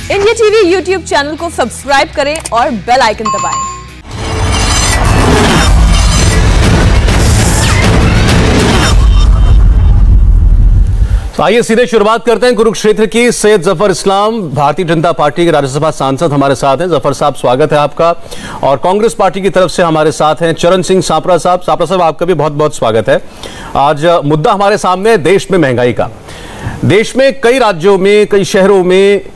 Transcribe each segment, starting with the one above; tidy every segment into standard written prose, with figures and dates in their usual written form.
India TV YouTube channel को subscribe करें और बेल आइकन दबाएं। तो आइए सीधे शुरुआत करते हैं कुरुक्षेत्र की। सैयद जफर इस्लाम भारतीय जनता पार्टी के राज्यसभा सांसद हमारे साथ हैं। जफर साहब, स्वागत है आपका। और कांग्रेस पार्टी की तरफ से हमारे साथ हैं चरण सिंह सापरा साहब। सापरा साहब, आपका भी बहुत बहुत स्वागत है। आज मुद्दा हमारे सामने है देश में महंगाई का। देश में कई राज्यों में, कई शहरों में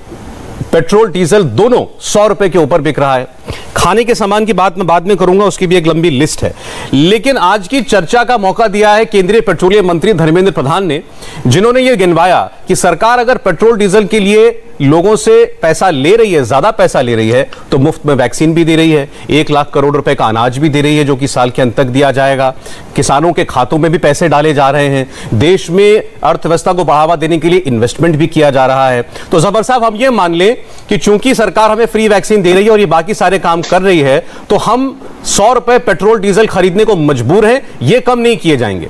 पेट्रोल डीजल दोनों 100 रुपए के ऊपर बिक रहा है। खाने के सामान की बात मैं बाद में करूंगा, उसकी भी एक लंबी लिस्ट है। लेकिन आज की चर्चा का मौका दिया है केंद्रीय पेट्रोलियम मंत्री धर्मेंद्र प्रधान ने, जिन्होंने यह गिनवाया कि सरकार अगर पेट्रोल डीजल के लिए लोगों से पैसा ले रही है, ज्यादा पैसा ले रही है, तो मुफ्त में वैक्सीन भी दे रही है, 1 लाख करोड़ रुपए का अनाज भी दे रही है जो कि साल के अंत तक दिया जाएगा, किसानों के खातों में भी पैसे डाले जा रहे हैं, देश में अर्थव्यवस्था को बढ़ावा देने के लिए इन्वेस्टमेंट भी किया जा रहा है। तो जफर साहब, हम ये मान लें कि चूंकि सरकार हमें फ्री वैक्सीन दे रही है और ये बाकी सारे काम कर रही है, तो हम 100 रुपए पेट्रोल डीजल खरीदने को मजबूर हैं, ये कम नहीं किए जाएंगे।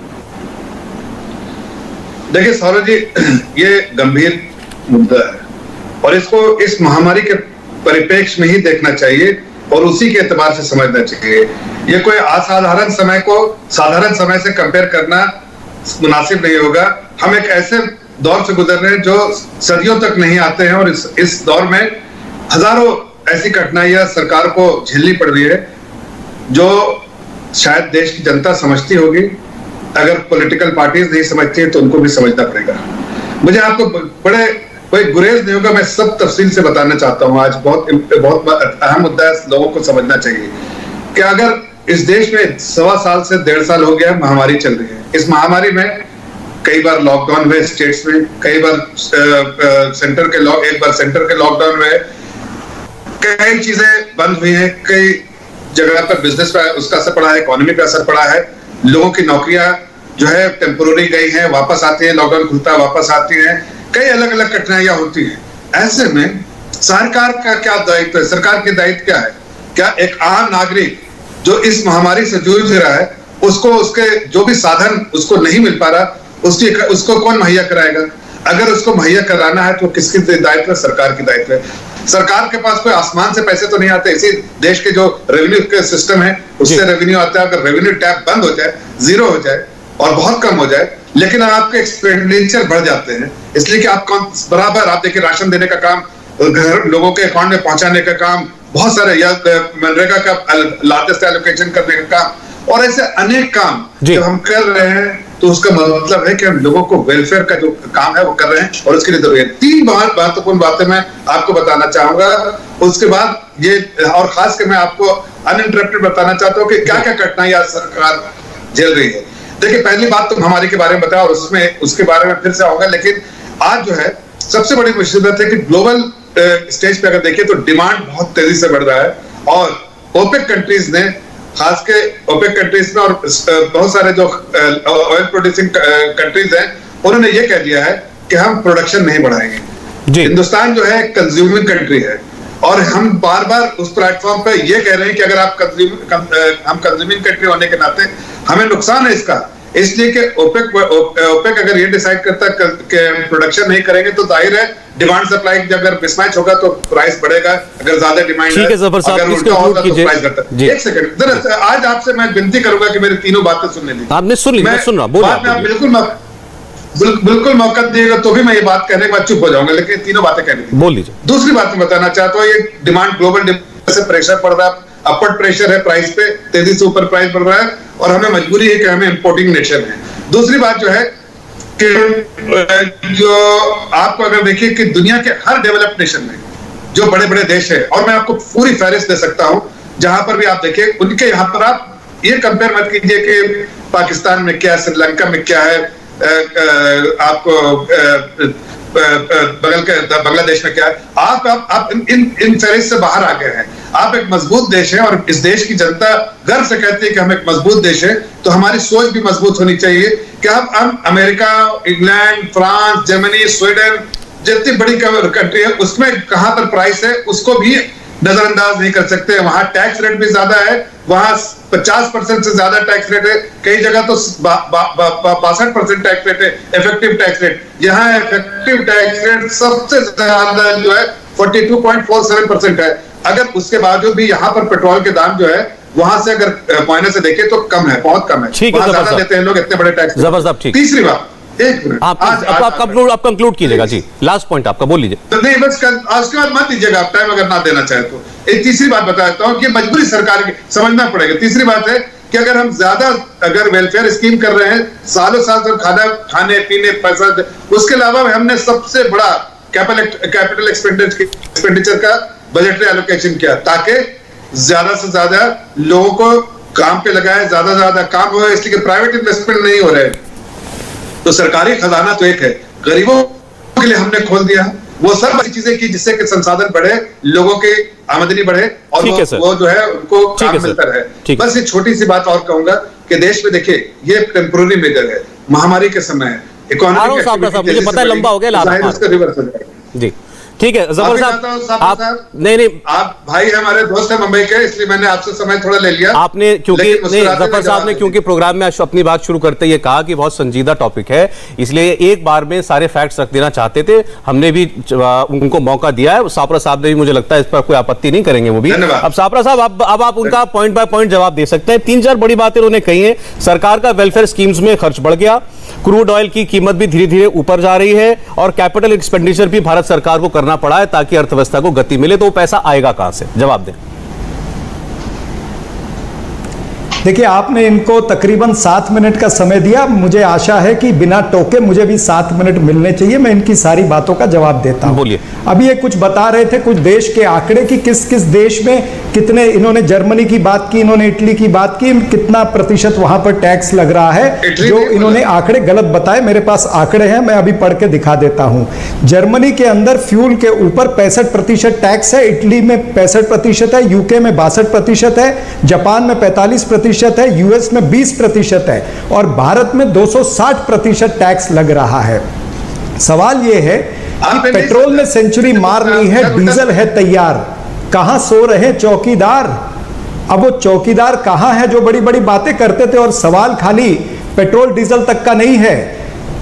देखिए सौरभ जी, ये गंभीर मुद्दा है और इसको इस महामारी के परिप्रेक्ष्य में ही देखना चाहिए और उसी के एतबार से समझना चाहिए। ये कोई असाधारण समय को साधारण समय से कंपेयर करना मुनासिब नहीं होगा। हम एक ऐसे दौर से गुजर रहे हैं जो सदियों तक नहीं आते हैं और इस दौर में हजारों ऐसी घटनाएं सरकार को झेलनी पड़ रही है जो शायद देश की जनता समझती होगी। अगर पॉलिटिकल पार्टीज नहीं समझती है तो उनको भी समझना पड़ेगा। मुझे आपको बड़े कोई गुरेज नहीं होगा, मैं सब तफसील से बताना चाहता हूं। आज बहुत अहम मुद्दा है, लोगों को समझना चाहिए कि अगर इस देश में 1.25 साल से 1.5 साल हो गया महामारी चल रही है। इस महामारी में कई बार लॉकडाउन हुए स्टेट्स में, कई बार एक बार सेंटर के लॉकडाउन हुए, कई चीजें बंद हुई हैं, कई जगह पर बिजनेस पे उसका असर पड़ा है, इकोनॉमी पे असर पड़ा है, लोगों की नौकरियां जो है टेम्पोररी गई हैं, वापस आती हैं, लॉकडाउन खुलता है वापस आती हैं, कई अलग अलग कठिनाइयां होती हैं। ऐसे में सरकार का क्या दायित्व है? सरकार के दायित्व क्या है? क्या एक आम नागरिक जो इस महामारी से जूझ रहा है उसको उसके जो भी साधन उसको नहीं मिल पा रहा, उसको कौन मुहैया कराएगा? अगर उसको मुहैया कराना है तो किसकी दायित्व है? सरकार की दायित्व है। सरकार के पास कोई आसमान से पैसे तो नहीं आते। इसी देश के जो रेवेन्यू के सिस्टम है उससे रेवेन्यू आता है। अगर रेवेन्यू टैप बंद हो जाए, जीरो हो जाए और बहुत कम हो जाए, लेकिन आपके एक्सपेंडिचर बढ़ जाते हैं, इसलिए कि आप बराबर आप देखिए राशन देने का काम, घर लोगों के अकाउंट में पहुंचाने का काम, बहुत सारे या मनरेगा का लार्जेस्ट एलोकेशन करने का काम और ऐसे अनेक काम जब हम कर रहे हैं तो उसका मतलब है कि हम लोगों को वेलफेयर का जो काम है वो कर रहे हैं और उसके लिए जरूरी है। 3 महत्वपूर्ण बातें मैं आपको बताना चाहूंगा। उसके बाद ये और खास कर मैं आपको अनइंटरप्टेड बताना चाहता हूँ कि क्या क्या कठिनाइयां सरकार झेल रही है। देखिए, पहली बात तो महामारी के बारे में बताया और उसके बारे में फिर से आऊंगा, लेकिन आज जो है सबसे बड़ी मुसीबत है कि ग्लोबल स्टेज पे अगर देखिए तो डिमांड बहुत तेजी से बढ़ रहा है और ओपेक कंट्रीज ने, खास के ओपेक कंट्रीज में और बहुत सारे जो ऑयल प्रोड्यूसिंग कंट्रीज हैं, उन्होंने ये कह दिया है कि हम प्रोडक्शन नहीं बढ़ाएंगे। हिंदुस्तान जो है कंज्यूमिंग कंट्री है और हम बार बार उस प्लेटफॉर्म पे ये कह रहे हैं कि अगर आप हम कंज्यूमिंग कंट्री होने के नाते हमें नुकसान है इसका, इसलिए कि ओपेक अगर ये डिसाइड करता कि प्रोडक्शन नहीं करेंगे तो जाहिर है डिमांड सप्लाई अगर मिसमैच होगा तो प्राइस बढ़ेगा। अगर ज्यादा डिमांड है, अगर उल्टा होगा तो प्राइस घटता है। एक सेकंड, आज आपसे मैं विनती करूंगा कि मेरी तीनों बातें सुनने दीजिए। आपने सुन ली, मैं सुन रहा हूं, बाद में आप बिल्कुल मौका दिएगा तो भी मैं ये बात कहने के बाद चुप हो जाऊंगा, लेकिन तीनों बातें कहने दी। बोल लीजिए। दूसरी बात मैं बताना चाहता हूँ, ये डिमांड ग्लोबल डिमांड से प्रेशर पड़ रहा है, अपवर्ड प्रेशर है प्राइस पे, तेजी से ऊपर प्राइस बढ़ रहा है और हमें मजबूरी है कि हमें इंपोर्टिंग नेशन है। दूसरी बात जो है कि जो आपको अगर देखिए कि दुनिया के हर डेवलप्ड नेशन में जो बड़े बड़े देश है, और मैं आपको पूरी फहरिस्त दे सकता हूं, जहां पर भी आप देखिए उनके यहाँ पर आप ये कंपेयर मत कीजिए कि पाकिस्तान में क्या है, श्रीलंका में क्या है, आपको बांग्लादेश में क्या है। आप इन फहरिस्त से बाहर आ गए हैं। आप एक मजबूत देश है और इस देश की जनता गर्व से कहती है कि हम एक मजबूत देश है, तो हमारी सोच भी मजबूत होनी चाहिए कि हम America, England, France, Germany, Sweden जितनी बड़ी कंट्री है उसमें कहां पर प्राइस है उसको भी नजरअंदाज नहीं कर सकते। वहां टैक्स रेट भी ज्यादा है, वहां 50% से ज्यादा टैक्स रेट है, कई जगह तो 62% टैक्स रेट है, इफेक्टिव टैक्स रेट। यहाँ इफेक्टिव टैक्स रेट सबसे ज्यादा जो है 42.47% है। अगर उसके बावजूद भी यहाँ पर पेट्रोल के दाम जो है वहां से अगर मुआयने से देखें तो कम है, बहुत कम है। वहां ज्यादा लेते हैं लोग, इतने बड़े टैक्स। जफर साहब ठीक। तीसरी बात, एक मिनट, आप कंक्लूड कीजिएगा जी, लास्ट पॉइंट आपका बोल लीजिए। नहीं बस आज के बाद मत दीजिएगा आप टाइम, अगर ना देना चाहे तो। एक तीसरी बात बताता हूँ कि मजबूरी सरकार की समझना पड़ेगा। तीसरी बात है कि अगर हम ज्यादा अगर वेलफेयर स्कीम कर रहे हैं, सालों साल सब खाने पीने पैसा, उसके अलावा हमने सबसे बड़ा कैपिटल एक्सपेंडिचर का बजटरी एलोकेशन किया ताकि ज्यादा से ज्यादा लोगों को काम पे लगाए, ज्यादा से ज्यादा काम हो, इसलिए प्राइवेट इन्वेस्टमेंट नहीं हो रहे। तो सरकारी खजाना तो एक है, गरीबों के लिए हमने खोल दिया वो सब अच्छी चीजें की जिससे कि संसाधन बढ़े, लोगों की आमदनी बढ़े और वो जो है उनको काम मिलता रहे। बस एक छोटी सी बात और कहूंगा कि देश में देखिए ये टेम्पोररी मेजर है, महामारी के समय इकोनॉमिक एक्टिविटी मुझे पता है लंबा हो गया, रिवर्स हो जाएगा जी। ठीक है जफर साहब, आप नहीं आप भाई हमारे दोस्त हैं मुंबई के, इसलिए मैंने आपसे समय थोड़ा ले लिया आपने, क्योंकि नहीं जफर साहब ने क्योंकि प्रोग्राम में अपनी बात शुरू करते ये कहा कि बहुत संजीदा टॉपिक है, इसलिए एक बार में सारे फैक्ट्स रख देना चाहते थे, हमने भी उनको मौका दिया है। सापरा साहब ने भी, मुझे लगता है इस पर कोई आपत्ति नहीं करेंगे वो भी। अब सापरा साहब अब आप उनका पॉइंट बाय पॉइंट जवाब दे सकते हैं। 3-4 बड़ी बातें उन्होंने कही है। सरकार का वेलफेयर स्कीम्स में खर्च बढ़ गया, क्रूड ऑयल की कीमत भी धीरे धीरे ऊपर जा रही है और कैपिटल एक्सपेंडिचर भी भारत सरकार को करना पड़ा है ताकि अर्थव्यवस्था को गति मिले। तो वो पैसा आएगा कहां से, जवाब दें। देखिए आपने इनको तकरीबन 7 मिनट का समय दिया, मुझे आशा है कि बिना टोके मुझे भी 7 मिनट मिलने चाहिए, मैं इनकी सारी बातों का जवाब देता हूं। बोलिए। अभी ये कुछ बता रहे थे कुछ देश के आंकड़े कि किस किस देश में कितने, इन्होंने जर्मनी की बात की, इन्होंने इटली की बात की, कितना प्रतिशत वहां पर टैक्स लग रहा है। जो इन्होंने आंकड़े गलत बताए, मेरे पास आंकड़े हैं, मैं अभी पढ़ के दिखा देता हूं। जर्मनी के अंदर फ्यूल के ऊपर 65% टैक्स है, इटली में 65% है, यूके में 62% है, जापान में 45% है, यूएस में 20% है और भारत में 260% टैक्स लग रहा है। सवाल यह है कि पेट्रोल ने सेंचुरी मार ली है, डीजल है तैयार, कहां सो रहे चौकीदार? अब वो चौकीदार कहां है जो बड़ी बड़ी बातें करते थे? और सवाल खाली पेट्रोल डीजल तक का नहीं है,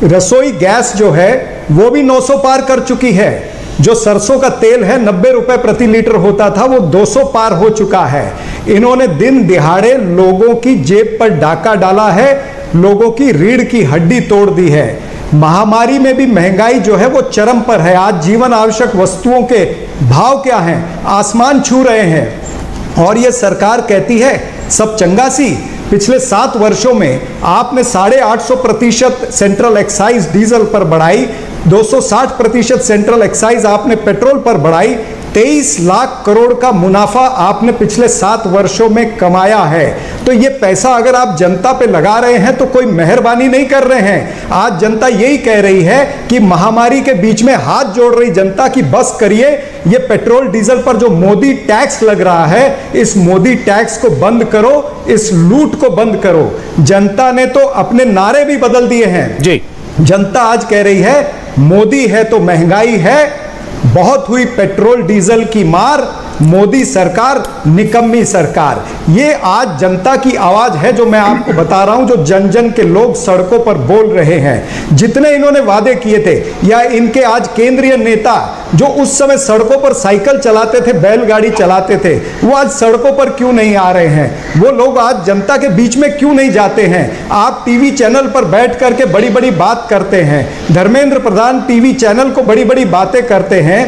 रसोई गैस जो है वो भी 900 पार कर चुकी है। जो सरसों का तेल है 90 रुपए प्रति लीटर होता था, वो 200 पार हो चुका है। इन्होंने दिन दिहाड़े लोगों की जेब पर डाका डाला है, लोगों की रीढ़ की हड्डी तोड़ दी है। महामारी में भी महंगाई जो है वो चरम पर है। आज जीवन आवश्यक वस्तुओं के भाव क्या हैं? आसमान छू रहे हैं। और ये सरकार कहती है सब चंगासी। पिछले 7 वर्षों में आपने 850% सेंट्रल एक्साइज डीजल पर बढ़ाई, 260% सेंट्रल एक्साइज आपने पेट्रोल पर बढ़ाई, 23 लाख करोड़ का मुनाफा आपने पिछले 7 वर्षों में कमाया है। तो ये पैसा अगर आप जनता पे लगा रहे हैं तो कोई मेहरबानी नहीं कर रहे हैं। आज जनता यही कह रही है कि महामारी के बीच में हाथ जोड़ रही जनता की बस करिए, ये पेट्रोल डीजल पर जो मोदी टैक्स लग रहा है, इस मोदी टैक्स को बंद करो, इस लूट को बंद करो। जनता ने तो अपने नारे भी बदल दिए हैं जी। जनता आज कह रही है मोदी है तो महंगाई है, बहुत हुई पेट्रोल डीजल की मार, मोदी सरकार निकम्मी सरकार। ये आज जनता की आवाज है जो मैं आपको बता रहा हूं, जो जन जन के लोग सड़कों पर बोल रहे हैं। जितने इन्होंने वादे किए थे, या इनके आज केंद्रीय नेता जो उस समय सड़कों पर साइकिल चलाते थे, बैलगाड़ी चलाते थे, वो आज सड़कों पर क्यों नहीं आ रहे हैं? वो लोग आज जनता के बीच में क्यों नहीं जाते हैं? आप टीवी चैनल पर बैठ करके बड़ी बड़ी बात करते हैं, धर्मेंद्र प्रधान टीवी चैनल को बड़ी बड़ी बातें करते हैं।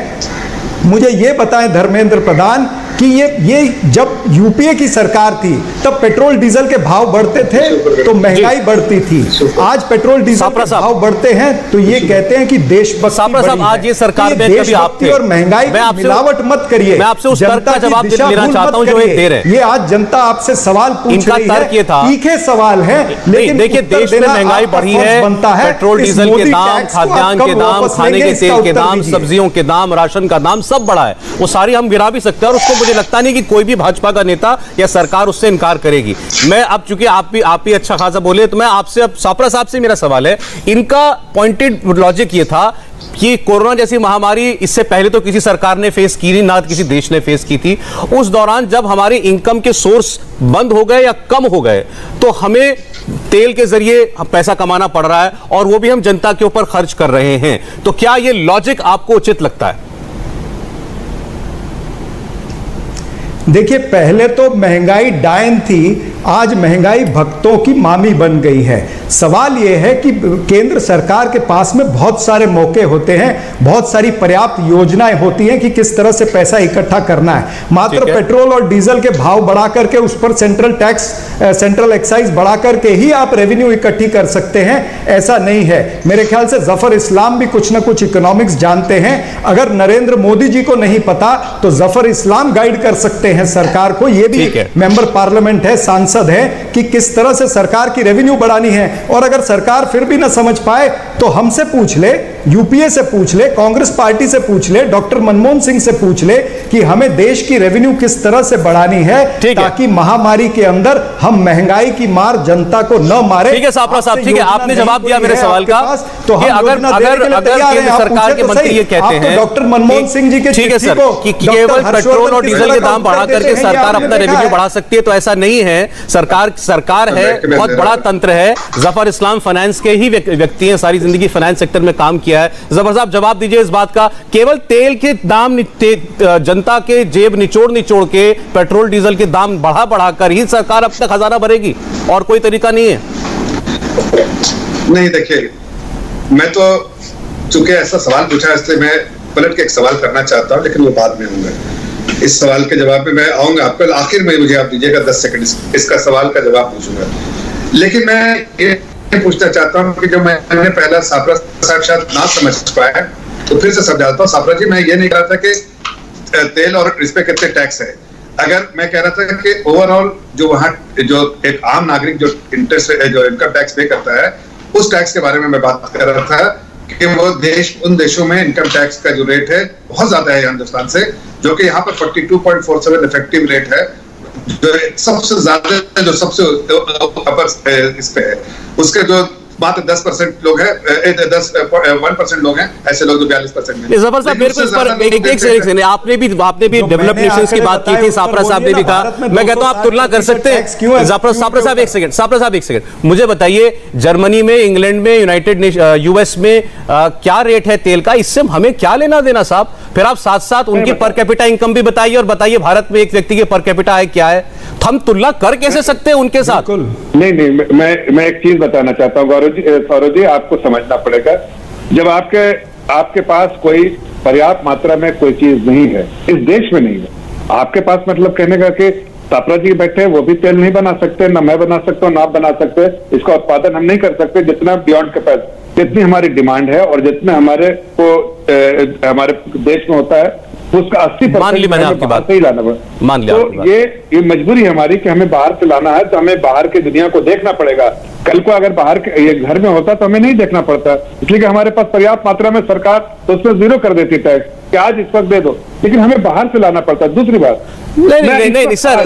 मुझे ये बताएं धर्मेंद्र प्रधान कि ये जब यूपीए की सरकार थी तब पेट्रोल डीजल के भाव बढ़ते थे तो महंगाई बढ़ती थी। आज पेट्रोल डीजल के भाव बढ़ते हैं तो ये कहते हैं कि देशभक्ति। आज ये सरकार में कभी आप थे और महंगाई मिलावट मत करिए। मैं आपसे उस तर्क का जवाब लेना चाहता हूं जो दे रहे हैं। ये आज जनता आपसे सवाल पूछ रही है, तीखे सवाल है, लेकिन देखिए देश में महंगाई बढ़ी है, पेट्रोल डीजल के दाम, खाद्यान्न के दाम, खाने के तेल के दाम, सब्जियों के दाम, राशन का दाम सब बढ़ा है। वो सारी हम गिरा भी सकते हैं और उसको मुझे लगता नहीं कि कोई भी भाजपा का नेता या सरकार उससे इनकार करेगी। मैं अब चूंकि आप भी अच्छा खासा बोले तो मैं आपसे अब सापरा साहब से मेरा सवाल है, इनका पॉइंटेड लॉजिक ये था कि कोरोना जैसी महामारी इससे पहले तो किसी सरकार ने फेस की नहीं, ना किसी देश ने फेस की थी। उस दौरान जब हमारे इनकम के सोर्स बंद हो गए या कम हो गए तो हमें तेल के जरिए पैसा कमाना पड़ रहा है और वो भी हम जनता के ऊपर खर्च कर रहे हैं। तो क्या ये लॉजिक आपको उचित लगता है? देखिए, पहले तो महंगाई डायन थी, आज महंगाई भक्तों की मामी बन गई है। सवाल यह है कि केंद्र सरकार के पास में बहुत सारे मौके होते हैं, बहुत सारी पर्याप्त योजनाएं होती हैं कि किस तरह से पैसा इकट्ठा करना है। मात्र पेट्रोल और डीजल के भाव बढ़ा करके उस पर सेंट्रल टैक्स, सेंट्रल एक्साइज बढ़ा करके ही आप रेवेन्यू इकट्ठी कर सकते हैं, ऐसा नहीं है। मेरे ख्याल से जफर इस्लाम भी कुछ ना कुछ इकोनॉमिक्स जानते हैं। अगर नरेंद्र मोदी जी को नहीं पता तो जफर इस्लाम गाइड कर सकते हैं सरकार को। ये भी मेंबर पार्लियामेंट है, सांसद है, कि किस तरह से सरकार की रेवेन्यू बढ़ानी है। और अगर सरकार फिर भी ना समझ पाए तो हमसे पूछ ले, यूपीए से पूछ ले, कांग्रेस पार्टी से पूछ ले, डॉक्टर मनमोहन सिंह से पूछ ले कि हमें देश की रेवेन्यू किस तरह से बढ़ानी है ताकि महामारी के अंदर हम महंगाई की मार जनता को न मारे। ठीक है सापरा साहब, ठीक है, आपने जवाब दिया मेरे सवाल का। तो अगर केंद्र सरकार के मंत्री ये कहते हैं डॉक्टर मनमोहन सिंह जी के, ठीक है सर, कि केवल पेट्रोल और डीजल के दाम बढ़ा करके सरकार अपना रेवेन्यू बढ़ा सकती है, तो ऐसा नहीं है। सरकार है, बहुत बड़ा तंत्र है। जफर इस्लाम फाइनेंस के ही व्यक्ति हैं, सारी जिंदगी फाइनेंस सेक्टर में काम किया है। जफर साहब जवाब दीजिए इस बात का, केवल तेल के दाम जनता के जेब निचोड़ के पेट्रोल डीजल के दाम बढ़ाकर ही सरकार अपना खजाना भरेगी, और कोई तरीका नहीं है? नहीं, देखिए, मैं तो चूंकि ऐसा सवाल पूछा इसलिए मैं पलट के एक सवाल करना चाहता हूं, लेकिन वो बाद में होंगे। इस सवाल के जवाब में मैं आऊंगा आपको आखिर में, मुझे आप दीजिएगा 10 सेकंड इसका सवाल का जवाब पूछूंगा। लेकिन मैं ये पूछना चाहता हूं कि जो मैंने पहला सापरा साहब शायद ना समझ पाया तो फिर से समझाता हूं। सापरा जी, मैं ये नहीं कह रहा था कि तेल और इस पे कितने टैक्स है। अगर मैं कह रहा था कि ओवरऑल जो वहां जो एक आम नागरिक जो इनकम टैक्स पे करता है, उस टैक्स के बारे में मैं बात कर रहा था कि वो उन देशों में इनकम टैक्स का जो रेट है बहुत ज्यादा है हिंदुस्तान से, जो कि यहाँ पर 42.47 इफेक्टिव रेट है, जो सबसे ज्यादा, जो सबसे अपर इस पे है। उसके जो मात्र 10% लोग हैं, 1% लोग हैं ऐसे लोग जो 42% में। जफर साहब, मेरे को इस पर एक सेकंड, आपने भी डेवलप्ड नेशंस की बात की थी, सापरा साहब ने भी कहा, मैं कहता हूं आप तुलना कर सकते हैं। सापरा साहब एक सेकंड, मुझे बताइए, जर्मनी में, इंग्लैंड में, यूएस में क्या रेट है तेल का? इससे हमें क्या लेना देना साहब? फिर आप साथ साथ उनकी पर कैपिटा इनकम भी बताइए, और बताइए भारत में एक व्यक्ति की पर कैपिटा है क्या है, हम तुलना कर कैसे सकते हैं उनके साथ? नहीं, मैं एक चीज बताना चाहता हूँ सौरभ जी, आपको समझना पड़ेगा। जब आपके पास कोई पर्याप्त मात्रा में कोई चीज नहीं है, इस देश में नहीं है, आपके पास मतलब कहने का कि सापरा जी बैठे वो भी तेल नहीं बना सकते, ना मैं बना सकता हूँ, ना आप बना सकते, इसका उत्पादन हम नहीं कर सकते जितना बियॉन्ड कैपेसिटी, जितनी हमारी डिमांड है और जितना हमारे देश में होता है उसका 80% मान ली मैंने आपकी बात, सही लाना मान लिया। तो ये मजबूरी हमारी कि हमें बाहर से लाना है, तो हमें बाहर की दुनिया को देखना पड़ेगा। कल को अगर बाहर के ये घर में होता तो हमें नहीं देखना पड़ता, इसलिए कि हमारे पास पर्याप्त मात्रा में सरकार तो उसमें 0 कर देती टैक्स कि आज इस वक्त दे दो, लेकिन हमें बाहर से लाना पड़ता। दूसरी बात, नहीं सर,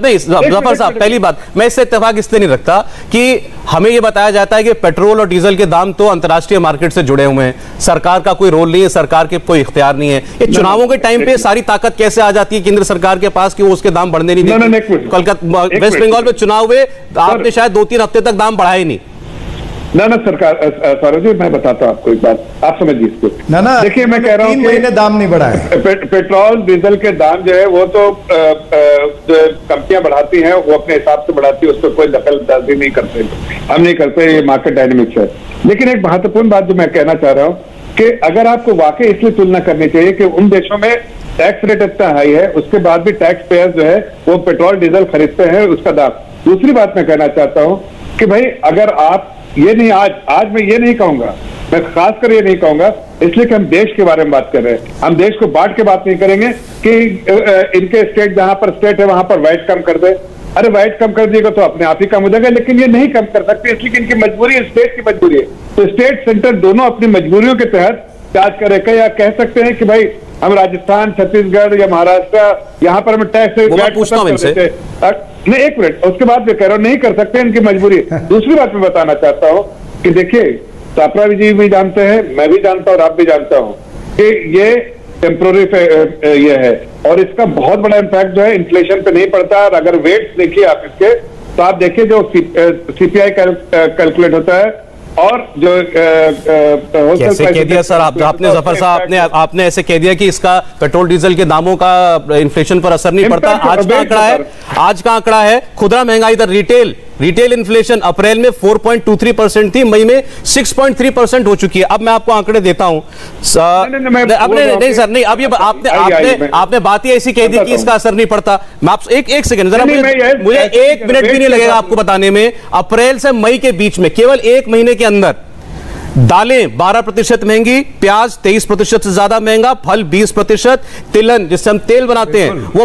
नहीं जफर साहब, पहली बात, मैं इससे इत्तेफाक इसलिए नहीं रखता कि हमें यह बताया जाता है कि पेट्रोल और डीजल के दाम तो अंतर्राष्ट्रीय मार्केट से जुड़े हुए हैं, सरकार का कोई रोल नहीं है, सरकार के कोई इख्तियार नहीं है। ये चुनावों के टाइम पे सारी ताकत कैसे आ जाती है केंद्र सरकार के पास कि वो उसके दाम बढ़ने नहीं देती? कलकत्ता, वेस्ट बंगाल में चुनाव हुए, आपने शायद 2-3 हफ्ते तक दाम बढ़ाए नहीं। ना सरकार, सौरभ जी मैं बताता हूँ आपको एक बात, आप समझिए इसको। ना देखिए, मैं कह रहा हूँ 3 महीने दाम नहीं बढ़ाए। पेट्रोल डीजल के दाम जो है वो तो कंपनियां बढ़ाती हैं, वो अपने हिसाब से बढ़ाती है, उस पर कोई दखलंदाजी नहीं करते, हम नहीं करते, ये मार्केट डायनेमिक्स है। लेकिन एक महत्वपूर्ण बात जो मैं कहना चाह रहा हूँ कि अगर आपको वाकई इसलिए तुलना करनी चाहिए कि उन देशों में टैक्स रेट इतना हाई है, उसके बाद भी टैक्स पेयर जो है वो पेट्रोल डीजल खरीदते हैं, उसका दाम। दूसरी बात मैं कहना चाहता हूँ कि भाई अगर आप ये नहीं, आज मैं ये नहीं कहूंगा, मैं खासकर ये नहीं कहूंगा, इसलिए कि हम देश के बारे में बात कर रहे हैं, हम देश को बांट के बात नहीं करेंगे कि इनके स्टेट जहां पर स्टेट है वहां पर वैट कम कर दे। अरे वैट कम कर दिएगा तो अपने आप ही कम हो जाएगा, लेकिन ये नहीं कम कर सकते, इसलिए कि इनकी मजबूरी है, स्टेट की मजबूरी है। तो स्टेट सेंटर दोनों अपनी मजबूरियों के तहत चार्ज करेगा, या कह सकते हैं कि भाई हम राजस्थान, छत्तीसगढ़ या महाराष्ट्र, यहाँ पर हम टैक्स नहीं, एक मिनट, उसके बाद मैं कह रहा हूँ नहीं कर सकते, इनकी मजबूरी। दूसरी बात मैं बताना चाहता हूँ कि देखिए, सापरा जी भी जानते हैं, मैं भी जानता हूँ और आप भी जानता हूँ कि ये टेम्पोररी ये है, और इसका बहुत बड़ा इम्पैक्ट जो है इन्फ्लेशन पे नहीं पड़ता। और अगर वेट्स देखिए आप इसके, तो आप देखिए जो सीपीआई कैलकुलेट होता है और जो कैसे कह दिया सर आपने जफर साहब आपने ऐसे कह दिया कि इसका पेट्रोल डीजल के दामों का इन्फ्लेशन पर असर नहीं पड़ता। आज का आंकड़ा है, आज का आंकड़ा है खुदरा महंगाई दर रिटेल इन्फ्लेशन अप्रैल में 4.23% थी, मई में 6.3% हो चुकी है। अब मैं आपको आंकड़े देता हूं। नहीं सर नहीं, अब ये आपने बात ही ऐसी कह दी कि इसका असर नहीं पड़ता। मैं आपसे एक सेकंड जरा, मुझे 1 मिनट भी नहीं लगेगा आपको बताने में। अप्रैल से मई के बीच में केवल 1 महीने के अंदर दालें 12% महंगी, प्याज 23% से ज्यादा महंगा, फल 20%, तिलहन जिससे हम तेल बनाते हैं वो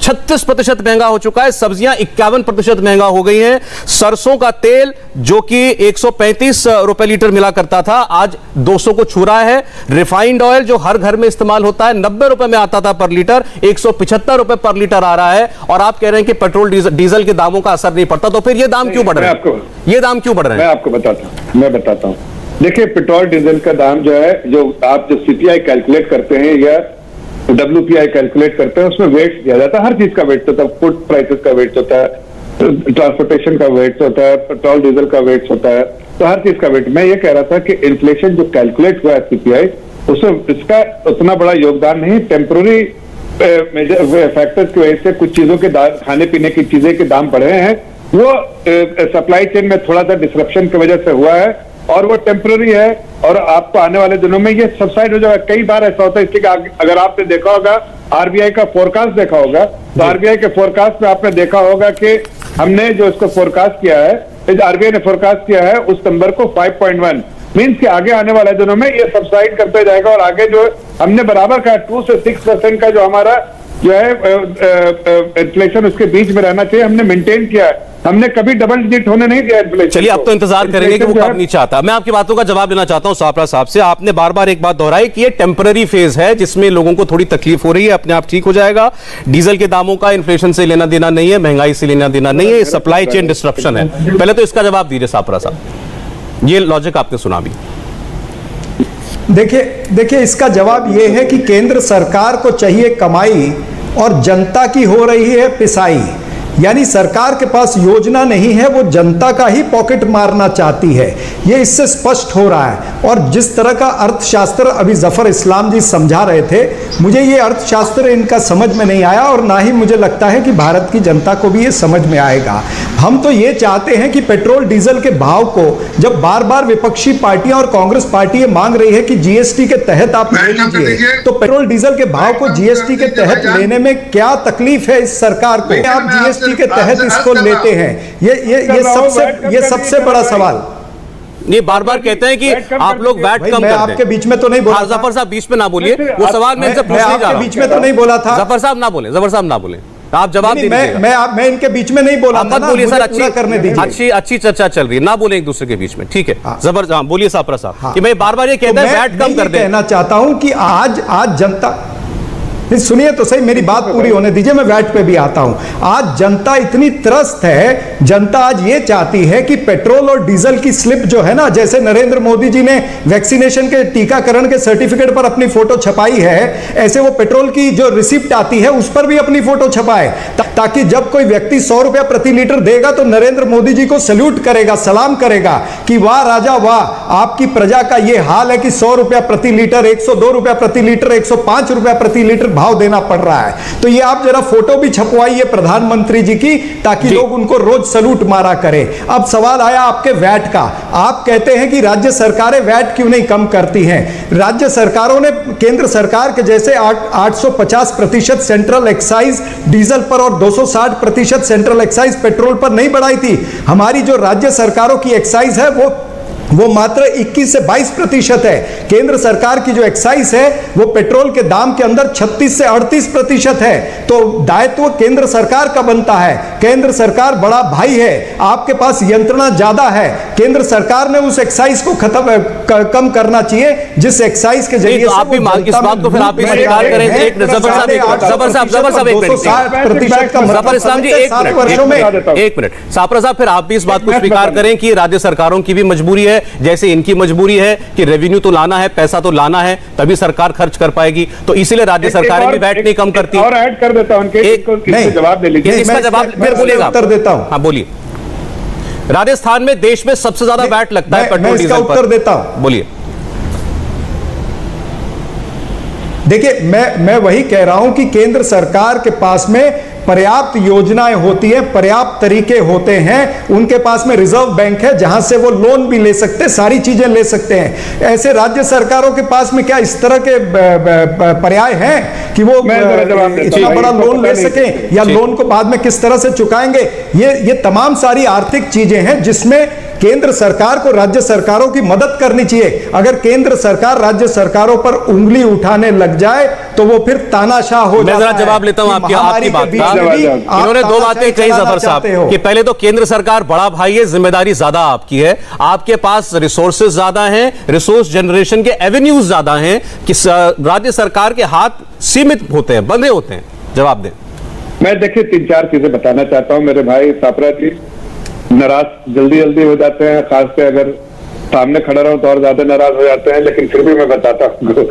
36% महंगा हो चुका है, सब्जियां 51% महंगा हो गई हैं, सरसों का तेल जो कि 135 रुपए लीटर मिला करता था आज 200 को छू रहा है, रिफाइंड ऑयल जो हर घर में इस्तेमाल होता है 90 रुपए में आता था पर लीटर, 175 रुपए पर लीटर आ रहा है। और आप कह रहे हैं कि पेट्रोल डीजल के दामों का असर नहीं पड़ता, तो फिर ये दाम क्यों बढ़ रहे हैं? ये दाम क्यों बढ़ रहे हैं? मैं बताता हूं। देखिए, पेट्रोल डीजल का दाम जो है, जो आप जो सीपीआई कैलकुलेट करते हैं या WPI कैलकुलेट करते हैं, उसमें वेट दिया जाता है, हर चीज का वेट होता है, फूड प्राइसेस का वेट होता है, ट्रांसपोर्टेशन का वेट होता है, पेट्रोल डीजल का वेट होता है, तो हर चीज का वेट। मैं ये कह रहा था कि इन्फ्लेशन जो कैलकुलेट हुआ है सीपीआई, उसमें इसका उतना बड़ा योगदान नहीं, टेम्पोररी फैक्टर्स की वजह से कुछ चीजों के खाने पीने की चीजें के दाम बढ़े हैं, वो सप्लाई चेन में थोड़ा सा डिसरप्शन की वजह से हुआ है और वो टेम्पररी है, और आपको आने वाले दिनों में ये सबसाइड हो जाएगा। कई बार ऐसा होता है, इसलिए अगर आपने देखा होगा आरबीआई का फोरकास्ट देखा होगा, तो आरबीआई के फोरकास्ट में आपने देखा होगा कि हमने जो इसको फोरकास्ट किया है, आरबीआई ने फोरकास्ट किया है उस नंबर को 5.1, मीन्स कि आगे आने वाले दिनों में ये सबसाइड करते जाएगा और आगे जो हमने बराबर का 2 से 6% का जो हमारा जो है इन्फ्लेशन उसके बीच में रहना चाहिए, हमने मेंटेन किया है, हमने कभी डबल डिजिट होने नहीं दिया इन्फ्लेशन। चलिए, अब तो इंतजार करेंगे कि वो कब नीचे आता है। मैं आपकी बातों का जवाब लेना चाहता हूं सापरा साहब से। आपने बार बार एक बात दोहराई कि ये टेम्पररी फेज है जिसमें लोगों को थोड़ी तकलीफ हो रही है, अपने आप ठीक हो जाएगा। डीजल के दामों का इन्फ्लेशन से लेना देना नहीं है, महंगाई से लेना देना नहीं है, सप्लाई चेन डिस्ट्रप्शन है। पहले तो इसका जवाब दीजिए सापरा साहब, ये लॉजिक आपने सुना भी। देखिए इसका जवाब यह है कि केंद्र सरकार को चाहिए कमाई और जनता की हो रही है पिसाई। यानी सरकार के पास योजना नहीं है, वो जनता का ही पॉकेट मारना चाहती है, ये इससे स्पष्ट हो रहा है। और जिस तरह का अर्थशास्त्र अभी जफर इस्लाम जी समझा रहे थे, मुझे ये अर्थशास्त्र इनका समझ में नहीं आया और ना ही मुझे लगता है कि भारत की जनता को भी ये समझ में आएगा। हम तो ये चाहते हैं कि पेट्रोल डीजल के भाव को, जब बार बार विपक्षी पार्टियां और कांग्रेस पार्टी ये मांग रही है कि जीएसटी के तहत आप ले लीजिए, तो पेट्रोल डीजल के भाव को जीएसटी के तहत लेने में क्या तकलीफ है इस सरकार को? आप जीएसटी के तहत इसको लेते हैं, ये सबसे बड़ा सवाल। ये बार बार कहते हैं कि आप लोग वैट कम करते हैं। आपके बीच में तो नहीं बोला। जफर साहब बीच में ना बोलिए, वो सवाल मैं इनसे पूछने जा रहा हूं। बीच में तो नहीं बोला था। जफर साहब ना बोले, जफर साहब ना बोले, आप जवाब दीजिए। मैं इनके बीच में नहीं बोला था। मत बोलिए सर, अच्छी चर्चा चल रही है, ना बोले एक दूसरे के बीच में, ठीक है? जबर बोलिए सापरा साहब कि मैं बार बार ये कहता है वैट कम कर दे। कहना चाहता हूं कि आज जनता, सुनिए तो सही, मेरी बात पूरी होने दीजिए, मैं वैट पे भी आता हूं। आज जनता इतनी त्रस्त है, जनता आज ये चाहती है कि पेट्रोल और डीजल की स्लिप जो है ना, जैसे नरेंद्र मोदी जी ने वैक्सीनेशन के टीकाकरण के सर्टिफिकेट पर अपनी फोटो छपाई है, ऐसे वो पेट्रोल की जो रिसिप्ट आती है उस पर भी अपनी फोटो छपाए, ताकि जब कोई व्यक्ति 100 रुपया प्रति लीटर देगा तो नरेंद्र मोदी जी को सल्यूट करेगा, सलाम करेगा कि वाह राजा वाह, आपकी प्रजा का ये हाल है कि 100 रुपया प्रति लीटर, 102 रुपया प्रति लीटर, 105 रुपया प्रति लीटर भाव देना पड़ रहा है। तो ये आप जरा फोटो भी छपवाइए प्रधानमंत्री जी की, ताकि लोग उनको रोज सलूट मारा करें। अब सवाल आया आपके वैट का। आप कहते हैं कि राज्य सरकारें वैट क्यों नहीं कम करती हैं? राज्य सरकारों ने केंद्र सरकार के जैसे 850% सेंट्रल एक्साइज डीजल पर और 260% सेंट्रल एक्साइज पेट्रोल पर नहीं बढ़ाई थी। हमारी जो राज्य सरकारों की एक्साइज है वो मात्र 21 से 22% है। केंद्र सरकार की जो एक्साइज है वो पेट्रोल के दाम के अंदर 36 से 38% है। तो दायित्व केंद्र सरकार का बनता है। केंद्र सरकार बड़ा भाई है, आपके पास यंत्रणा ज्यादा है। केंद्र सरकार ने उस एक्साइज को कम करना चाहिए, जिस एक्साइज के जरिए आप भी इस बात को फिर आप भी स्वीकार करें। एक जबर साहब फिर आप भी इस बात को स्वीकार करें कि राज्य सरकारों की भी मजबूरी है, जैसे इनकी मजबूरी है कि रेवेन्यू तो लाना है, पैसा तो लाना है, तभी सरकार खर्च कर पाएगी। तो इसीलिए राज्य सरकारें भी वैट नहीं कम करती। और ऐड कर देता हूं, जवाब दे लीजिए। इसका जवाब फिर बोलिएगा, उत्तर देता हूं। हाँ बोलिए। राजस्थान में देश में सबसे ज्यादा वैट लगता है पेट्रोल डीजल पर। मैं इसका उत्तर देता हूं, बोलिए। देखिए मैं वही कह रहा हूं कि केंद्र सरकार के पास में पर्याप्त योजनाएं होती हैं, पर्याप्त तरीके होते हैं, उनके पास में रिजर्व बैंक है जहां से वो लोन भी ले सकते हैं, सारी चीजें ले सकते हैं। ऐसे राज्य सरकारों के पास में क्या इस तरह के पर्याय हैं कि वो इतना बड़ा लोन ले सकें, या लोन को बाद में किस तरह से चुकाएंगे? ये तमाम सारी आर्थिक चीजें हैं जिसमें केंद्र सरकार को राज्य सरकारों की मदद करनी चाहिए। अगर केंद्र सरकार राज्य सरकारों पर उंगली उठाने लग जाए तो वो फिर तानाशाह हो जाता है। मैं जरा जवाब लेता हूं आपकी बात का। इन्होंने दो बातें कही जफर साहब कि पहले तो केंद्र सरकार बड़ा भाई है, जिम्मेदारी ज्यादा आपकी है, आपके पास रिसोर्सेज ज्यादा हैं, रिसोर्स जनरेशन के एवेन्यूज ज्यादा हैं, कि राज्य सरकार के हाथ सीमित होते हैं, बंधे होते हैं। जवाब दें। मैं देखिए 3-4 चीजें बताना चाहता हूं मेरे भाई सापरा जी। नाराज जल्दी हो जाते हैं, खासकर अगर सामने खड़ा रहूं तो और ज्यादा नाराज हो जाते हैं, लेकिन फिर भी मैं बताता हूं।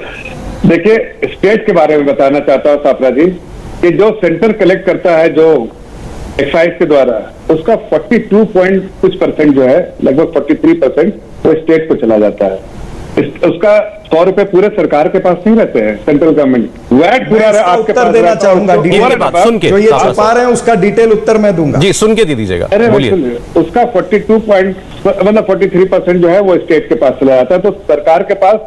देखिए स्टेट के बारे में बताना चाहता हूं सापरा जी कि जो सेंटर कलेक्ट करता है जो एक्साइज के द्वारा, उसका 42% जो है, लगभग 43% वो स्टेट को चला जाता है। उसका 100 रुपए पूरे सरकार के पास नहीं रहते हैं, सेंट्रल गवर्नमेंट वैट पूरा आपके पास देना चाहूंगा। सुन के जो ये छुपा रहे हैं उसका डिटेल उत्तर मैं दूंगा जी, सुन के दे दीजिएगा। उसका 43% जो है वो स्टेट के पास चला जाता है, तो सरकार के पास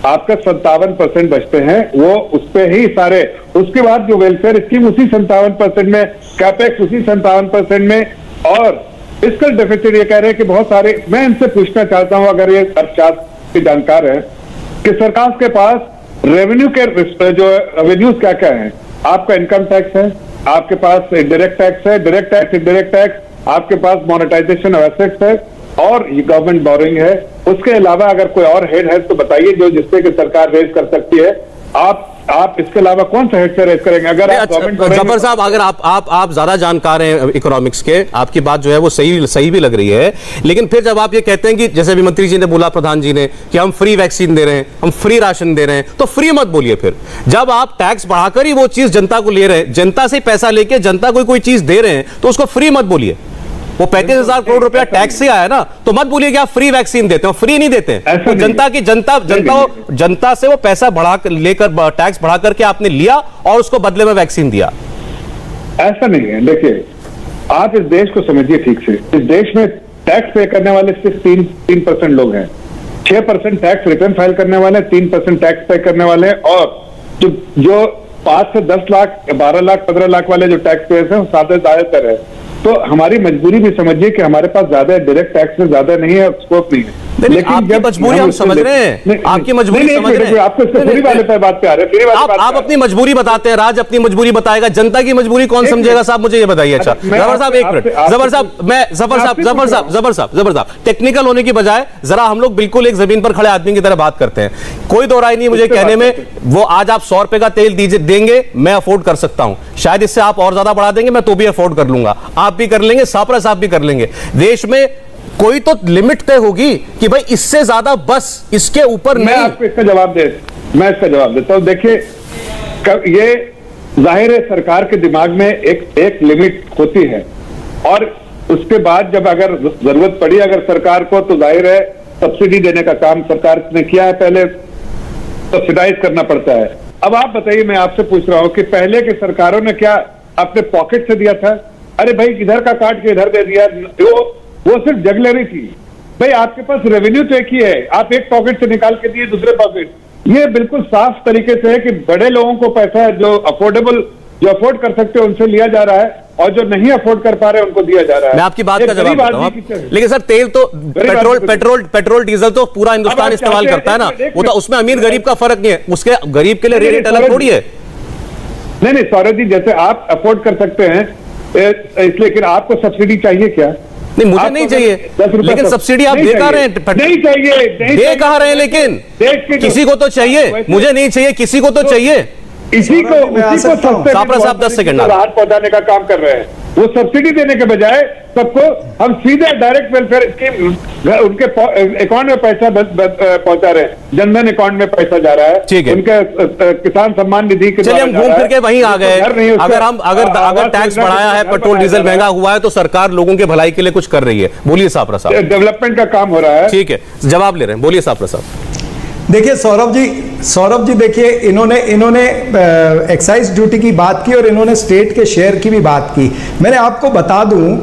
आपका 57% बचते हैं, वो उस पे ही सारे, उसके बाद जो वेलफेयर स्कीम उसी 57% में, कैपेक्स उसी 57% में, और फिस्कल डेफिसिट ये कह रहे हैं कि बहुत सारे। मैं इनसे पूछना चाहता हूं, अगर ये अर्थशास्त्र के जानकार हैं, कि सरकार के पास रेवेन्यू के जो रेवेन्यूज क्या क्या है? आपका इनकम टैक्स है, आपके पास डायरेक्ट टैक्स है, डायरेक्ट टैक्स, इनडायरेक्ट टैक्स, आपके पास मोनेटाइजेशन ऑफ एसेट्स है, और ये गवर्नमेंट बोरिंग है। उसके अलावा अगर कोई और हेड है तो बताइए जो जिससे कि सरकार रेज कर सकती है। आप इसके अलावा कौन सा हेड से रेज करेंगे? अगर जफर साहब, अगर आप ज्यादा जानकार हैं इकोनॉमिक्स के, आपकी बात जो है वो सही भी लग रही है, लेकिन फिर जब आप ये कहते हैं कि जैसे अभी मंत्री जी ने बोला, प्रधान जी ने, कि हम फ्री वैक्सीन दे रहे हैं, हम फ्री राशन दे रहे हैं, तो फ्री मत बोलिए। फिर जब आप टैक्स बढ़ाकर ही वो चीज जनता को ले रहे हैं, जनता से पैसा लेके जनता को कोई चीज दे रहे हैं, तो उसको फ्री मत बोलिए। वो 35,000 करोड़ रुपया टैक्स से आया ना, तो मत बोलिए कि आप फ्री वैक्सीन देते हो, फ्री नहीं देते हैं। तो जनता से वो पैसा बढ़ा लेकर, टैक्स बढ़ा करके आपने लिया और उसको बदले में वैक्सीन दिया। ऐसा नहीं है। देखिए आप इस देश को समझिए ठीक से। इस देश में टैक्स पे करने वाले सिर्फ 3% लोग हैं। 6% टैक्स रिटर्न फाइल करने वाले, 3% टैक्स पे करने वाले, और जो 5 से 10 लाख, 12 लाख, 15 लाख वाले जो टैक्स पेयर्स हैं, ज्यादातर है। तो हमारी मजबूरी भी समझिए कि हमारे पास ज्यादा डायरेक्ट टैक्स में ज्यादा नहीं है, स्कोप नहीं है। लेकिन आपकी मजबूरी हम समझ रहे हैं, आपकी मजबूरी समझ रहे हैं। आपको फ्री वाले पे बात पे आ रहे हैं। आप अपनी मजबूरी बताते हैं, राज अपनी मजबूरी बताएगा, जनता की मजबूरी कौन समझेगा? साहब मुझे ये बताइए। अच्छा जफर साहब, एक मिनट। जफर साहब टेक्निकल होने की बजाय जरा हम लोग बिल्कुल एक जमीन पर खड़े आदमी की तरह बात करते हैं। कोई दो राय नहीं मुझे कहने में, वो आज आप 100 रुपए का तेल देंगे, मैं अफोर्ड कर सकता हूं। शायद इससे आप और ज्यादा बढ़ा देंगे, मैं तो भी अफोर्ड कर लूंगा, आप भी कर लेंगे, सापरा साहब भी कर लेंगे। देश में कोई तो लिमिट तय होगी कि भाई इससे ज्यादा बस, इसके ऊपर नहीं। मैं आपको इसका जवाब देता हूं। देखिए ये जाहिर है सरकार के दिमाग में एक लिमिट होती है, और उसके बाद जब अगर जरूरत पड़ी अगर सरकार को, तो जाहिर है सब्सिडी देने का काम सरकार ने किया है, पहले सब्सिडाइज करना पड़ता है। अब आप बताइए, मैं आपसे पूछ रहा हूं कि पहले की सरकारों ने क्या अपने पॉकेट से दिया था? अरे भाई इधर का काट के इधर दे दिया, वो सिर्फ जगलरी थी। भाई आपके पास रेवेन्यू तो एक ही है, आप एक पॉकेट से निकाल के दिए दूसरे पॉकेट। ये बिल्कुल साफ तरीके से है कि बड़े लोगों को पैसा जो अफोर्ड कर सकते हैं उनसे लिया जा रहा है, और जो नहीं अफोर्ड कर पा रहे उनको दिया जा रहा है। मैं आपकी बात का जवाब देता हूं, लेकिन सर तेल तो पेट्रोल डीजल तो पूरा हिंदुस्तान इस्तेमाल करता है ना, वो तो उसमें अमीर गरीब का फर्क नहीं है, उसके गरीब के लिए रेट अलग थोड़ी है। नहीं सौरभ जी, जैसे आप अफोर्ड कर सकते हैं इसलिए, लेकिन आपको सब्सिडी चाहिए क्या? नहीं मुझे नहीं चाहिए, लेकिन सब्सिडी आप दे कहा रहे हैं, नहीं चाहिए, दे कहा रहे हैं, लेकिन किसी को तो चाहिए, मुझे नहीं चाहिए, किसी को तो चाहिए। इसी को सस्ते सापरा साहब 10 सेकंड राहत पहुंचाने का काम कर रहे हैं। वो सब्सिडी देने के बजाय सबको हम सीधे डायरेक्ट वेलफेयर स्कीम उनके अकाउंट में पैसा पहुंचा रहे हैं। जनधन अकाउंट में पैसा जा रहा है, ठीक है, उनके किसान सम्मान निधि के। चलिए हम घूम फिर के वहीं आ गए। अगर टैक्स बढ़ाया है, पेट्रोल डीजल महंगा हुआ है, तो सरकार लोगों के भलाई के लिए कुछ कर रही है। बोलिए सापरा साहब। डेवलपमेंट का काम हो रहा है, ठीक है, जवाब ले रहे हैं, बोलिए सापरा साहब। देखिए सौरभ जी देखिए, इन्होंने एक्साइज ड्यूटी की बात की और इन्होंने स्टेट के शेयर की भी बात की। मैंने आपको बता दूं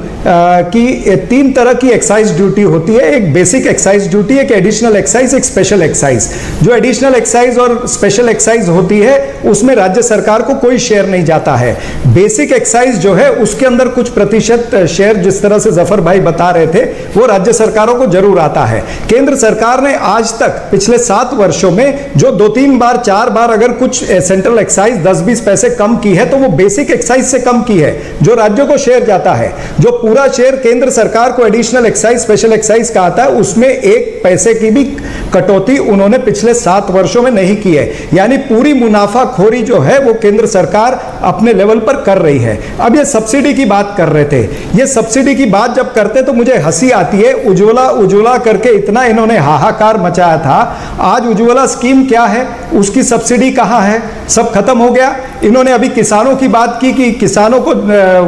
कि 3 तरह की एक्साइज ड्यूटी होती है। एक बेसिक एक्साइज ड्यूटी, एक एडिशनल एक्साइज, एक स्पेशल एक्साइज। जो एडिशनल एक्साइज और स्पेशल एक्साइज होती है उसमें राज्य सरकार को कोई शेयर नहीं जाता है। बेसिक एक्साइज जो है उसके अंदर कुछ प्रतिशत शेयर, जिस तरह से जफर भाई बता रहे थे, वो राज्य सरकारों को जरूर आता है। केंद्र सरकार ने आज तक पिछले 7 वर्षों में जो 2-3 बार 4 बार अगर कुछ सेंट्रल एक्साइज 10-20 पैसे कम की है तो वो बेसिक एक्साइज से कम की है, जो राज्यों को शेयर जाता है। जो पूरा शेयर केंद्र सरकार को एडिशनल एक्साइज, स्पेशल एक्साइज का आता है, उसमें 1 पैसे की भी कटौती उन्होंने पिछले 7 वर्षों में नहीं की है। यानी पूरी मुनाफाखोरी जो है वो केंद्र सरकार अपने लेवल पर कर रही है। अब ये सब्सिडी की बात कर रहे थे, ये सब्सिडी की बात जब करते तो मुझे हंसी आती है। उज्ज्वला करके इतना इन्होंने हाहाकार मचाया था। आज उज्ज्वला स्कीम क्या है, उसकी सब्सिडी कहां है, सब खत्म हो गया। इन्होंने अभी किसानों की बात की कि किसानों को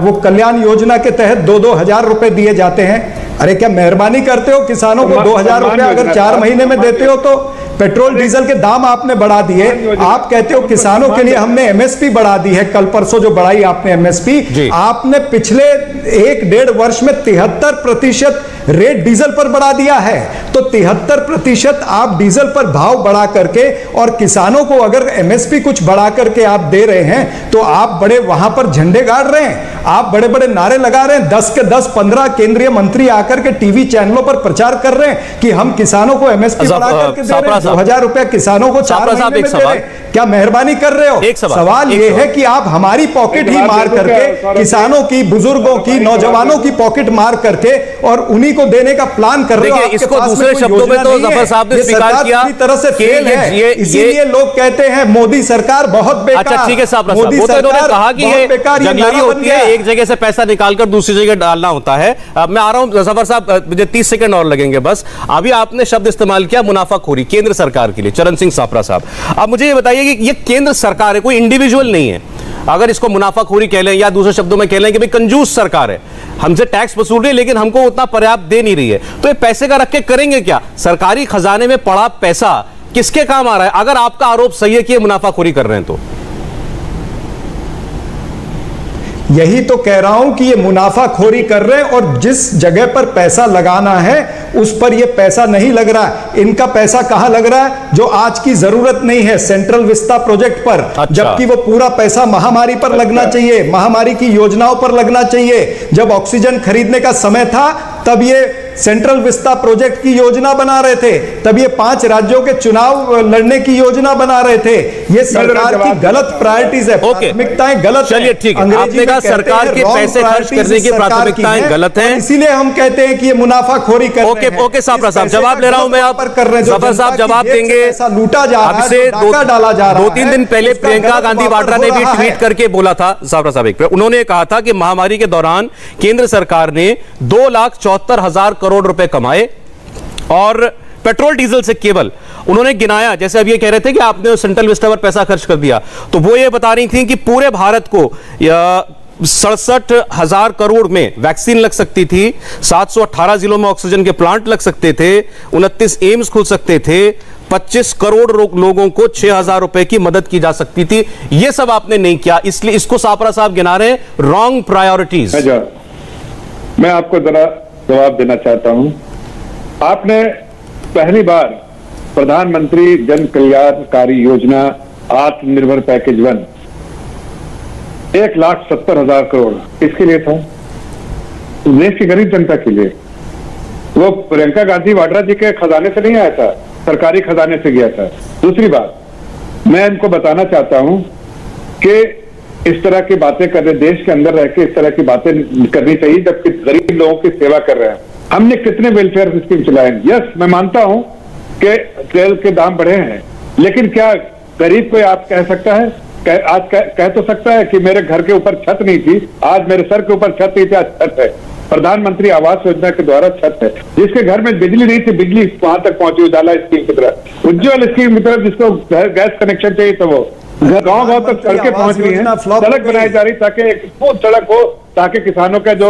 वो कल्याण योजना के तहत 2-2 हजार रुपए दिए जाते हैं। अरे क्या मेहरबानी करते हो, किसानों को 2 हजार रुपए अगर 4 महीने में देते हो तो पेट्रोल डीजल के दाम आपने बढ़ा दिए। आप कहते हो किसानों के लिए हमने एमएसपी बढ़ा दी है, कल परसों जो बढ़ाई आपने एमएसपी, आपने पिछले 1-1.5 वर्ष में 73% रेट डीजल पर बढ़ा दिया है। तो 73% आप डीजल पर भाव बढ़ा करके और किसानों को अगर एमएसपी कुछ बढ़ा करके आप दे रहे हैं तो आप बड़े वहां पर झंडे गाड़ रहे हैं, आप बड़े बड़े नारे लगा रहे हैं। 10 के 10 15 केंद्रीय मंत्री आकर के टीवी चैनलों पर प्रचार कर रहे हैं कि हम किसानों को एमएसपी बढ़ा करके दे रहे हैं, 2000 रुपए किसानों को 4 महीने में दे रहे हैं। क्या मेहरबानी कर रहे हो? सवाल यह है कि आप हमारी पॉकेट ही मार करके, किसानों की, बुजुर्गों की, नौजवानों की पॉकेट मार करके और उन्हीं को देने का प्लान कर रहे हो। इसको दूसरे शब्दों में तो जफर साहब ने स्वीकार किया पूरी तरह से फेल है, इसीलिए लोग कहते हैं मोदी सरकार बहुत बेकार। अच्छा ठीक है साहब, मोदी सरकार तो इन्होंने कहा कि ये जंगलारी होती है, एक जगह से पैसा निकालकर दूसरी जगह डालना होता है। अब मैं आ रहा हूं जफर साहब, मुझे 30 सेकंड और लगेंगे बस। अभी आपने शब्द इस्तेमाल किया मुनाफाखोरी केंद्र सरकार के लिए, चरण सिंह सापरा साहब। अब मुझे ये बताइए कि ये केंद्र सरकार है, कोई इंडिविजुअल नहीं है। अगर इसको मुनाफाखोरी कह लें या दूसरे शब्दों में कह लें कि भाई कंजूस सरकार है, हमसे टैक्स वसूल रही है लेकिन हमको उतना पर्याप्त दे नहीं रही है, तो ये पैसे का रख के करेंगे क्या? सरकारी खजाने में पड़ा पैसा किसके काम आ रहा है? अगर आपका आरोप सही है कि ये मुनाफाखोरी कर रहे हैं तो यही तो कह रहा हूं कि ये मुनाफाखोरी कर रहे हैं और जिस जगह पर पैसा लगाना है उस पर ये पैसा नहीं लग रहा है। इनका पैसा कहां लग रहा है? जो आज की जरूरत नहीं है, सेंट्रल विस्ता प्रोजेक्ट पर। अच्छा। जबकि वो पूरा पैसा महामारी पर लगना चाहिए, महामारी की योजनाओं पर लगना चाहिए। जब ऑक्सीजन खरीदने का समय था तब ये सेंट्रल विस्ता प्रोजेक्ट की योजना बना रहे थे, तब ये 5 राज्यों के चुनाव लड़ने की योजना बना रहे थे। ये सरकार की गलत प्रायोरिटीज है, प्राथमिकताएं गलत है। चलिए ठीक है, आपने कहा सरकार के पैसे खर्च करने की प्राथमिकताएं गलत हैं, इसीलिए हम कहते हैं कि ये मुनाफाखोरी कर रहे हैं। ओके सापरा साहब, जवाब ले रहा हूं मैं। आप जफर साहब जवाब देंगे। लूटा जा रहा है, डाका डाला जा रहा है। 2-3 दिन पहले प्रियंका गांधी वाड्रा ने भी ट्वीट करके बोला था, सापरा साहब एक, उन्होंने कहा था कि महामारी के दौरान केंद्र सरकार ने 2,74,000 करोड़ रुपए कमाए और पेट्रोल डीजल से केवल उन्होंने गिनाया, जैसे अब ये कह रहे थे कि आपने सेंट्रल विस्टा पर पैसा खर्च कर दिया, तो वो ये बता रही थी कि पूरे भारत को 67,000 करोड़ में वैक्सीन लग सकती थी, 718 जिलों में ऑक्सीजन के प्लांट लग सकते थे, 29 एम्स खुल सकते थे, 25 करोड़ लोगों को 6,000 रुपए की मदद की जा सकती थी। ये सब आपने नहीं किया, इसलिए इसको सापरा साहब गिना रहे हैं रॉन्ग प्रायोरिटीज। मैं आपको जरा जवाब देना चाहता हूं। आपने पहली बार प्रधानमंत्री जन कल्याणकारी योजना आत्मनिर्भर पैकेज 1 1,70,000 करोड़ किसके लिए था? देश की गरीब जनता के लिए। वो प्रियंका गांधी वाड्रा जी के खजाने से नहीं आया था, सरकारी खजाने से गया था। दूसरी बात, मैं इनको बताना चाहता हूं कि इस तरह की बातें करने, देश के अंदर रह के इस तरह की बातें करनी चाहिए जबकि गरीब लोगों की सेवा कर रहे हैं। हमने कितने वेलफेयर स्कीम चलाए? यस, मैं मानता हूं कि तेल के दाम बढ़े हैं, लेकिन क्या गरीब कोई आप कह सकता है आज कह तो सकता है कि मेरे घर के ऊपर छत नहीं थी, आज मेरे सर के ऊपर छत नहीं थी, आज छत है। प्रधानमंत्री आवास योजना के द्वारा छत है। जिसके घर में बिजली नहीं थी, बिजली वहां तक पहुंची उजाला स्कीम की तरह, उज्ज्वल स्कीम की तरफ, जिसको गैस कनेक्शन चाहिए तो वो गाँव तक सड़कें पहुंच रही हैं, सड़क बनाई जा रही ताकि एक स्मूथ सड़क हो, ताकि किसानों का जो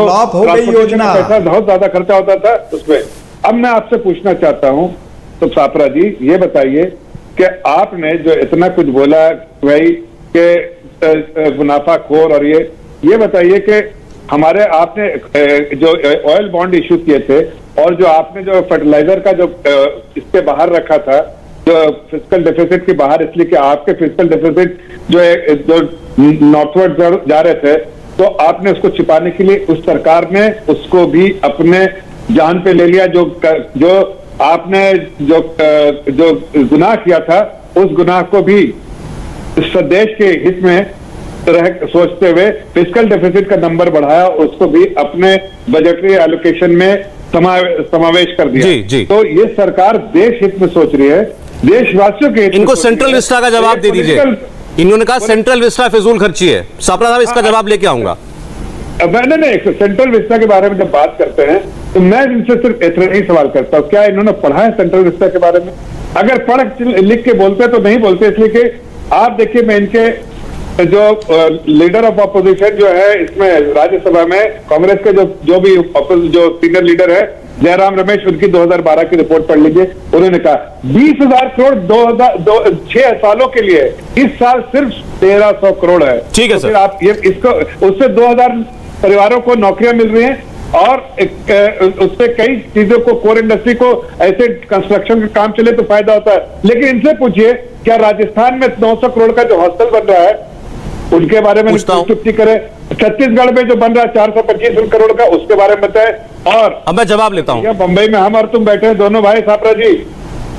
योजना पैसा बहुत ज्यादा खर्चा होता था उसमें। अब मैं आपसे पूछना चाहता हूं तो सापरा जी ये बताइए कि आपने जो इतना कुछ बोला भाई के मुनाफाखोर, और ये बताइए कि हमारे आपने जो ऑयल बॉन्ड इशू किए थे और जो आपने जो फर्टिलाइजर का जो इसके बाहर रखा था, जो फिस्कल डेफिसिट के बाहर, इसलिए कि आपके फिस्कल डेफिसिट जो नॉर्थवर्ड जा रहे थे, तो आपने उसको छिपाने के लिए उस सरकार ने उसको भी अपने जान पे ले लिया। जो आपने जो गुनाह किया था, उस गुनाह को भी देश के हित में सोचते हुए फिस्कल डेफिसिट का नंबर बढ़ाया, उसको भी अपने बजटरी एलोकेशन में समावेश कर दिया। जी। तो ये सरकार देश हित में सोच रही है, देशवासियों के हित में। इनको सेंट्रल विस्टा का जवाब दे दीजिए। इन्होंने कहा सेंट्रल विस्टा फिजूल खर्ची है। सापरा साहब इसका जवाब लेके आऊंगा। मैंने सेंट्रल विस्टा के बारे में जब बात करते हैं तो मैं इनसे सिर्फ इतना ही सवाल करता हूँ, क्या इन्होंने पढ़ा है सेंट्रल विस्टा के बारे में? अगर पढ़ लिख के बोलते तो नहीं बोलते, इसलिए कि आप देखिए, मैं इनके जो लीडर ऑफ अपोजिशन जो है इसमें राज्यसभा में कांग्रेस के जो सीनियर लीडर है जयराम रमेश, उनकी 2012 की रिपोर्ट पढ़ लीजिए। उन्होंने कहा 20,000 करोड़ 6 सालों के लिए, इस साल सिर्फ 1,300 करोड़ है। ठीक है तो सर, आप ये इसको उससे 2,000 परिवारों को नौकरियां मिल रही हैं और उससे कई चीजों को, कोर इंडस्ट्री को, ऐसे कंस्ट्रक्शन का काम चले तो फायदा होता है। लेकिन इनसे पूछिए, क्या राजस्थान में 900 करोड़ का जो हॉस्टल बन रहा है उनके बारे में चुप्पी करे? छत्तीसगढ़ में जो बन रहा है 425 करोड़ का, उसके बारे में बताए। और अब मैं जवाब लेता हूं। बंबई में हम और तुम बैठे हैं दोनों भाई सापरा जी,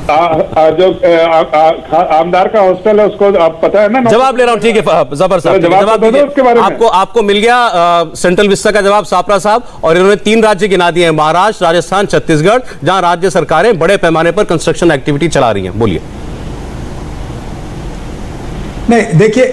जो आमदार का हॉस्टल है उसको आप पता है ना? जवाब ले रहा हूं। ठीक है जफर साहब, जवाब दीजिए उसके बारे में। आपको मिल गया सेंट्रल विस्टा का जवाब सापरा साहब। और इन्होंने 3 राज्य गिना दिए हैं, महाराष्ट्र, राजस्थान, छत्तीसगढ़, जहां राज्य सरकारें बड़े पैमाने पर कंस्ट्रक्शन एक्टिविटी चला रही हैं। बोलिए। नहीं, देखिए,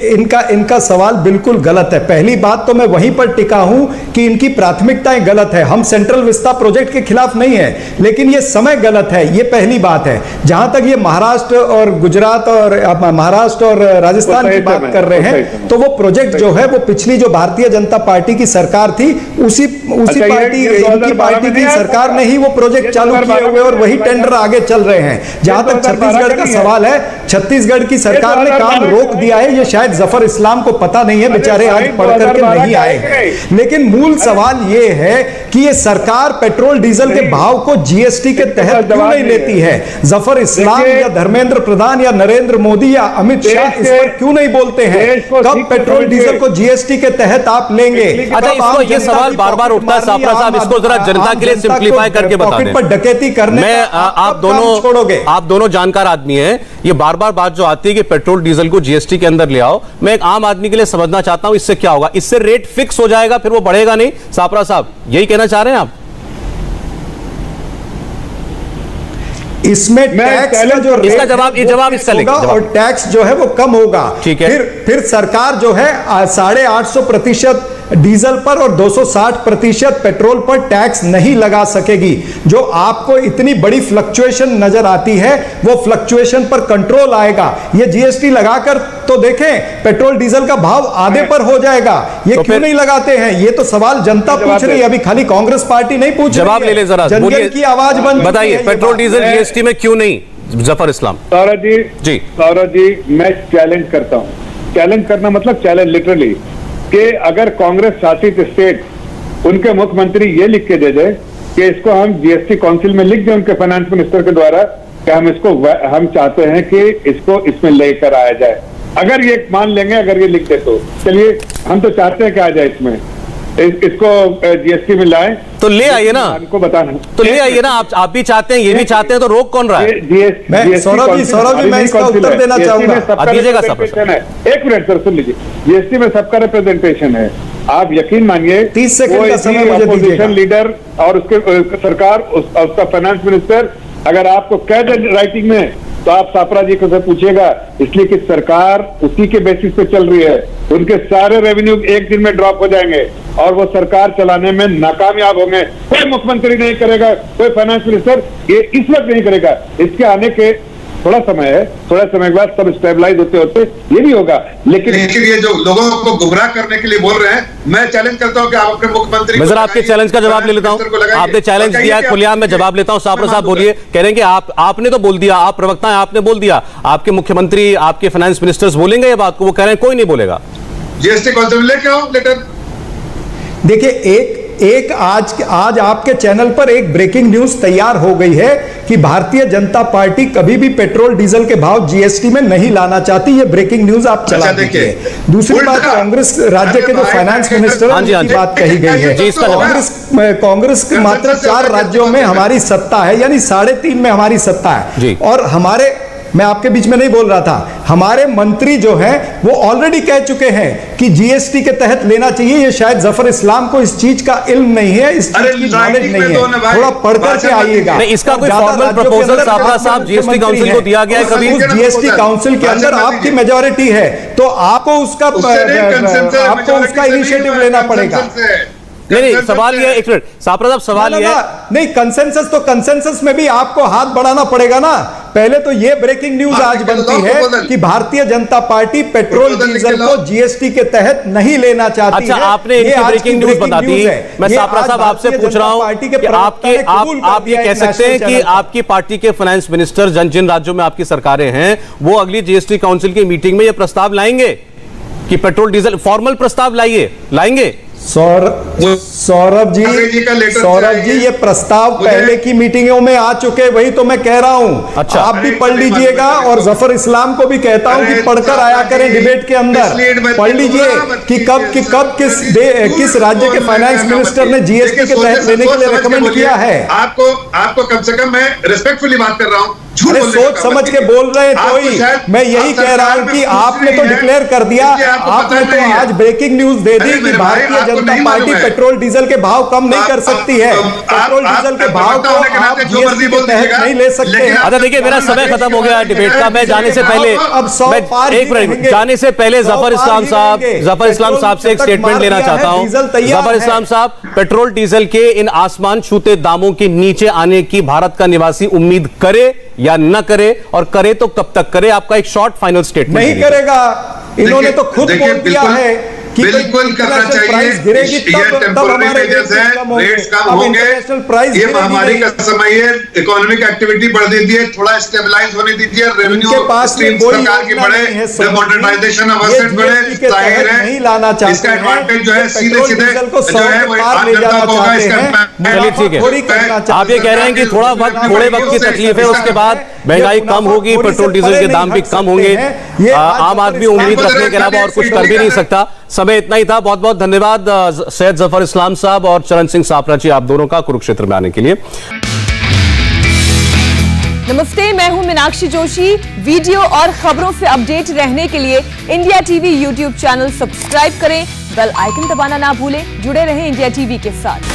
इनका सवाल बिल्कुल गलत है। पहली बात तो मैं वहीं पर टिका हूं कि इनकी प्राथमिकताएं गलत है। हम सेंट्रल विस्टा प्रोजेक्ट के खिलाफ नहीं है, लेकिन ये समय गलत है, ये पहली बात है। जहां तक ये महाराष्ट्र और गुजरात और महाराष्ट्र और राजस्थान की बात कर रहे हैं, तो वो प्रोजेक्ट जो है वो पिछली जो भारतीय जनता पार्टी की सरकार थी, उसी पार्टी, इनकी पार्टी की सरकार ने ही वो प्रोजेक्ट चालू किए हुए और वही टेंडर आगे चल रहे हैं। जहां तक छत्तीसगढ़ का सवाल है, छत्तीसगढ़ की सरकार ने काम रोक दिया है। ये शायद जफर इस्लाम को पता नहीं है, बेचारे आज पढ़ करके नहीं आए हैं। लेकिन मूल सवाल ये है कि ये सरकार पेट्रोल डीजल के भाव को जीएसटी के तहत क्यों नहीं लेती है? जफर इस्लाम या धर्मेंद्र प्रधान या नरेंद्र मोदी या अमित शाह इस पर क्यों नहीं बोलते हैं? कब पेट्रोल डीजल को जीएसटी के तहत आप लेंगे? अच्छा, इसको ये सवाल बार बार उठता है सापरा साहब, इसको जरा जनता के लिए सिंप्लीफाई करके बता दें। पर डकैती करने मैं आप दोनों जानकार आदमी हैं। ये बार बार बात जो आती है कि पेट्रोल डीजल को जीएसटी के अंदर ले आओ, मैं एक आम आदमी के लिए समझना चाहता हूं, इससे क्या होगा? इससे रेट फिक्स हो जाएगा, फिर वो बढ़ेगा नहीं। सापरा साहब, यही कहना चाह रहे हैं आप? इसमें टैक्स का जो इसका जवाब इसका होगा और टैक्स जो है वो कम होगा। ठीक है। फिर सरकार जो है 850% डीजल पर और 260% पेट्रोल पर टैक्स नहीं लगा सकेगी। जो आपको इतनी बड़ी फ्लक्चुएशन नजर आती है, वो फ्लक्चुएशन पर कंट्रोल आएगा। ये जीएसटी लगाकर तो देखें, पेट्रोल डीजल का भाव आधे पर हो जाएगा। ये तो क्यों नहीं लगाते हैं? ये तो सवाल जनता पूछ रही है, अभी खाली कांग्रेस पार्टी नहीं पूछ रही है। जवाब ले ले जरा, जनता की आवाज बन बताइए, पेट्रोल डीजल जीएसटी में क्यों नहीं? जफर इस्लाम। सौरभ जी, मैं चैलेंज करता हूं। चैलेंज करना मतलब चैलेंज लिटरली, कि अगर कांग्रेस शासित स्टेट उनके मुख्यमंत्री ये लिख के दे दे कि इसको हम जीएसटी काउंसिल में लिख दें उनके फाइनेंस मिनिस्टर के द्वारा कि हम चाहते हैं कि इसको इसमें लेकर आया जाए। अगर ये मान लेंगे, अगर ये लिख दे तो चलिए, हम तो चाहते हैं कि आ जाए इसमें, इसको जीएसटी में लाए, तो ले आइए ना, हमको बताना, तो ले आइए ना। आप भी चाहते हैं, ये भी चाहते हैं, तो रोक कौन रहा है? सौरभ जी, मैं इसका उत्तर देना चाहूंगा। एक मिनट सर, सुन लीजिए। जीएसटी में सबका रिप्रेजेंटेशन है। आप यकीन मानिए, 30 सेकंड का समय मुझे अपोजिशन लीडर और उसके सरकार, उसका फाइनेंस मिनिस्टर अगर आपको कह दे राइटिंग में तो आप सापरा जी को से पूछिएगा, इसलिए कि सरकार उसी के बेसिस पे चल रही है। उनके सारे रेवेन्यू एक दिन में ड्रॉप हो जाएंगे और वो सरकार चलाने में नाकामयाब होंगे। कोई मुख्यमंत्री नहीं करेगा, कोई फाइनेंस मिनिस्टर ये इस वक्त नहीं करेगा। इसके आने के थोड़ा समय है, थोड़ा समय के बाद सब स्टेबलाइज होते होते ये भी होगा। लेकिन ये जो लोगों को गुमराह करने के लिए बोल रहे हैं, मैं चैलेंज करता हूं कि आप अपने मुख्यमंत्री मैं जरा आपके चैलेंज का जवाब ले लेता हूं। आपने चैलेंज दिया, खुलेआम मैं जवाब लेता हूं। सापरा साहब बोलिए। कह रहे हैं कि आपने तो बोल दिया, आप प्रवक्ता हैं, आपने बोल दिया। आपके मुख्यमंत्री, आपके फाइनेंस मिनिस्टर्स बोलेंगे ये बात को? वो कह रहे हैं कोई नहीं बोलेगा। जीएसटी काउंसिल लेके आओ लेटर। देखिए, एक आज आपके चैनल पर एक ब्रेकिंग न्यूज तैयार हो गई है कि भारतीय जनता पार्टी कभी भी पेट्रोल डीजल के भाव जीएसटी में नहीं लाना चाहती। ये ब्रेकिंग न्यूज आप चला दीजिए। दूसरी बात, कांग्रेस राज्य के जो फाइनेंस मिनिस्टर की बात कही गई है, कांग्रेस मात्र 4 राज्यों में हमारी सत्ता है, यानी 3.5 में हमारी सत्ता है। और मैं आपके बीच में नहीं बोल रहा था, हमारे मंत्री जो हैं वो ऑलरेडी कह चुके हैं कि जीएसटी के तहत लेना चाहिए। ये शायद जफर इस्लाम को इस चीज का इल्म नहीं है, इस चीज की नॉलेज नहीं है। थोड़ा पढ़कर के आइएगा। इसका कोई फॉर्मल प्रपोजल सापरा साहब जीएसटी काउंसिल को दिया गया है कभी? उस जीएसटी काउंसिल के अंदर आपकी मेजोरिटी है, तो आपको उसका इनिशिएटिव लेना पड़ेगा। नहीं, सवाल ये, एक मिनट सापरा साहब, सवाल ये नहीं, कंसेंसस में भी आपको हाथ बढ़ाना पड़ेगा ना। पहले तो ये ब्रेकिंग न्यूज आज बनती है कि Bharatiya Janata party petrol diesel को जीएसटी के तहत नहीं लेना चाहती। अच्छा, आपने इनकी ब्रेकिंग न्यूज बता दी। मैं सापरा साहब आपसे पूछ रहा हूं कि आप ये कह सकते हैं कि आपकी पार्टी के फाइनेंस मिनिस्टर जिन राज्यों में आपकी सरकारें हैं वो अगली जीएसटी काउंसिल की मीटिंग में ये प्रस्ताव लाएंगे कि पेट्रोल डीजल, फॉर्मल प्रस्ताव लाएंगे? सौरभ जी, ये प्रस्ताव पहले की मीटिंगों में आ चुके, वही तो मैं कह रहा हूं। अच्छा, आप भी पढ़ लीजिएगा और जफर इस्लाम को भी कहता हूं कि पढ़कर आया करें डिबेट के अंदर। पढ़ लीजिए कि कब किस राज्य के फाइनेंस मिनिस्टर ने जीएसटी के तहत लेने के लिए रेकमेंड किया है। आपको कम से कम मैं रिस्पेक्टफुली बात कर रहा हूं, सोच समझ के बोल रहे हैं। कोई मैं यही कह रहा हूं कि आपने तो डिक्लेयर कर दिया, आपने तो आज ब्रेकिंग न्यूज दे दी कि Bharatiya Janata party petrol diesel के भाव कम नहीं कर सकती है। पेट्रोल डीजल के भाव को आप जीएसटी के तहत नहीं ले सकते हैं। अच्छा देखिए, मेरा समय खत्म हो गया डिबेट का। मैं जाने से पहले जफर इस्लाम साहब से एक स्टेटमेंट लेना चाहता हूं। जफर इस्लाम साहब, पेट्रोल डीजल के इन आसमान छूते दामों के नीचे आने की भारत का निवासी उम्मीद करे या न करे, और करे तो कब तक करे? आपका एक शॉर्ट फाइनल स्टेटमेंट। नहीं करेगा, इन्होंने तो खुद बोल दिया है कि बिल्कुल करना चाहिए। गिरेगी तब हमारे रेट्स कम होंगे। ये महामारी का समय है, इकोनॉमिक एक्टिविटी बढ़ दीजिए, थोड़ा स्टेबलाइज होने दीजिए, रेवेन्यू स्ट्रीम सरकार की बढ़े, मॉडर्नाइजेशन ऑफ एसेट बढ़े, जाहिर है इसका एडवांटेज जो है सीधे जो है वो आम जनता को होगा। चलिए ठीक है, आप ये कह रहे हैं कि थोड़े वक्त की तकलीफ है, उसके बाद महंगाई कम होगी, पेट्रोल डीजल के दाम भी कम होंगे, आम आदमी उम्मीद रखने के अलावा और कुछ कर भी नहीं सकता। समय इतना ही था। बहुत बहुत धन्यवाद सैयद जफर इस्लाम साहब और चरण सिंह सापरा जी, आप दोनों का कुरुक्षेत्र में आने के लिए। नमस्ते, मैं हूं मीनाक्षी जोशी। वीडियो और खबरों से अपडेट रहने के लिए India TV YouTube channel subscribe करें, बेल आइकन दबाना ना भूलें। जुड़े रहें इंडिया टीवी के साथ।